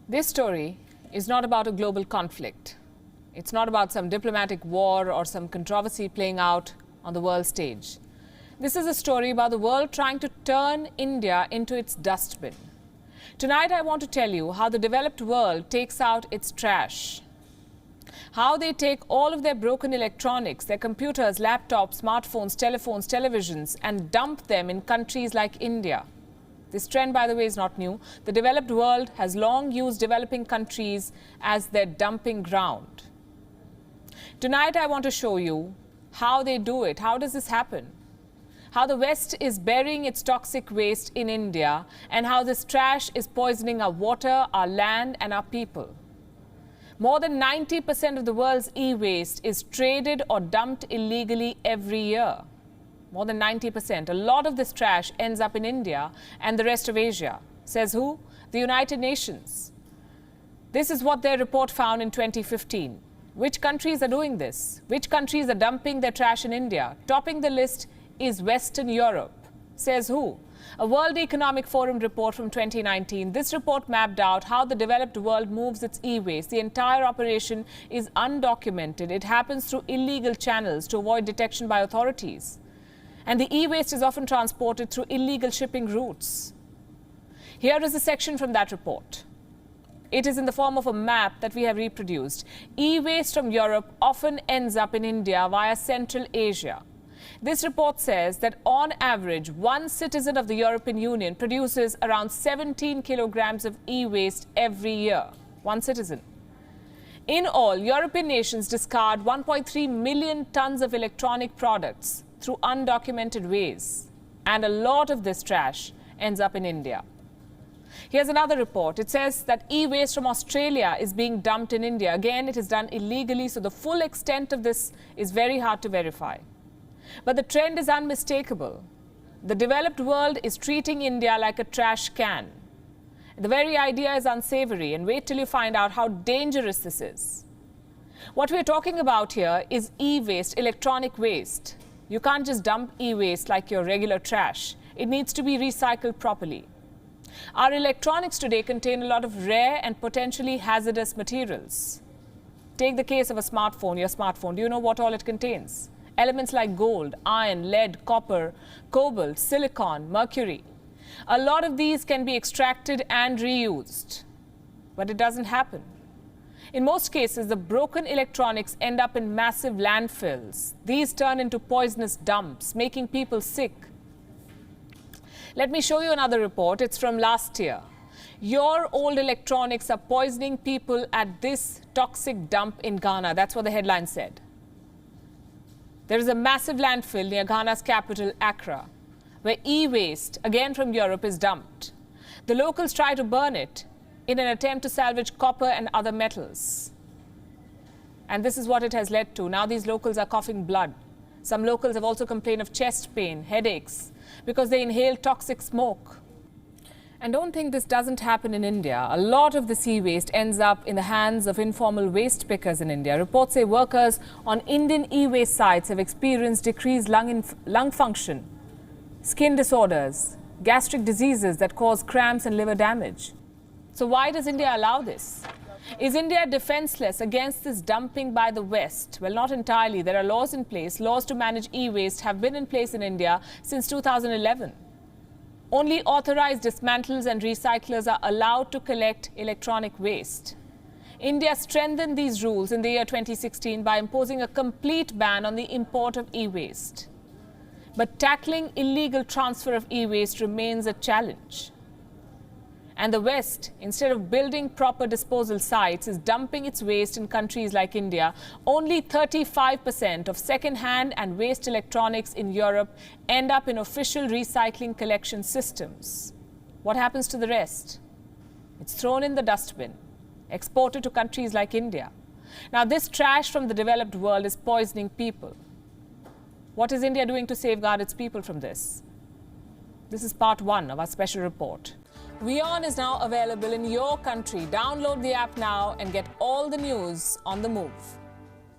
This story is not about a global conflict. It's not about some diplomatic war or some controversy playing out on the world stage. This is a story about the world trying to turn India into its dustbin. Tonight, I want to tell you how the developed world takes out its trash. How they take all of their broken electronics, their computers, laptops, smartphones, telephones, televisions, and dump them in countries like India. This trend, by the way, is not new. The developed world has long used developing countries as their dumping ground. Tonight, I want to show you how they do it. How does this happen? How the West is burying its toxic waste in India, and how this trash is poisoning our water, our land, and our people. More than 90% of the world's e-waste is traded or dumped illegally every year. More than 90%. A lot of this trash ends up in India and the rest of Asia. Says who? The United Nations. This is what their report found in 2015. Which countries are doing this? Which countries are dumping their trash in India? Topping the list is Western Europe. Says who? A World Economic Forum report from 2019. This report mapped out how the developed world moves its e-waste. The entire operation is undocumented. It happens through illegal channels to avoid detection by authorities. And the e-waste is often transported through illegal shipping routes. Here is a section from that report. It is in the form of a map that we have reproduced. E-waste from Europe often ends up in India via Central Asia. This report says that on average, one citizen of the European Union produces around 17 kilograms of e-waste every year. One citizen. In all, European nations discard 1.3 million tons of electronic products through undocumented ways. And a lot of this trash ends up in India. Here's another report. It says that e-waste from Australia is being dumped in India. Again, it is done illegally, so the full extent of this is very hard to verify. But the trend is unmistakable. The developed world is treating India like a trash can. The very idea is unsavory, and wait till you find out how dangerous this is. What we're talking about here is e-waste, electronic waste. You can't just dump e-waste like your regular trash. It needs to be recycled properly. Our electronics today contain a lot of rare and potentially hazardous materials. Take the case of a smartphone, your smartphone. Do you know what all it contains? Elements like gold, iron, lead, copper, cobalt, silicon, mercury. A lot of these can be extracted and reused, but it doesn't happen. In most cases, the broken electronics end up in massive landfills. These turn into poisonous dumps, making people sick. Let me show you another report. It's from last year. Your old electronics are poisoning people at this toxic dump in Ghana. That's what the headline said. There is a massive landfill near Ghana's capital, Accra, where e-waste, again from Europe, is dumped. The locals try to burn it in an attempt to salvage copper and other metals. And this is what it has led to. Now these locals are coughing blood. Some locals have also complained of chest pain, headaches, because they inhale toxic smoke. And don't think this doesn't happen in India. A lot of this e-waste ends up in the hands of informal waste pickers in India. Reports say workers on Indian e-waste sites have experienced decreased lung function, skin disorders, gastric diseases that cause cramps and liver damage. So why does India allow this? Is India defenseless against this dumping by the West? Well, not entirely. There are laws in place. Laws to manage e-waste have been in place in India since 2011. Only authorized dismantles and recyclers are allowed to collect electronic waste. India strengthened these rules in the year 2016 by imposing a complete ban on the import of e-waste. But tackling illegal transfer of e-waste remains a challenge. And the West, instead of building proper disposal sites, is dumping its waste in countries like India. Only 35% of second-hand and waste electronics in Europe end up in official recycling collection systems. What happens to the rest? It's thrown in the dustbin, exported to countries like India. Now, this trash from the developed world is poisoning people. What is India doing to safeguard its people from this? This is part one of our special report. WION is now available in your country. Download the app now and get all the news on the move.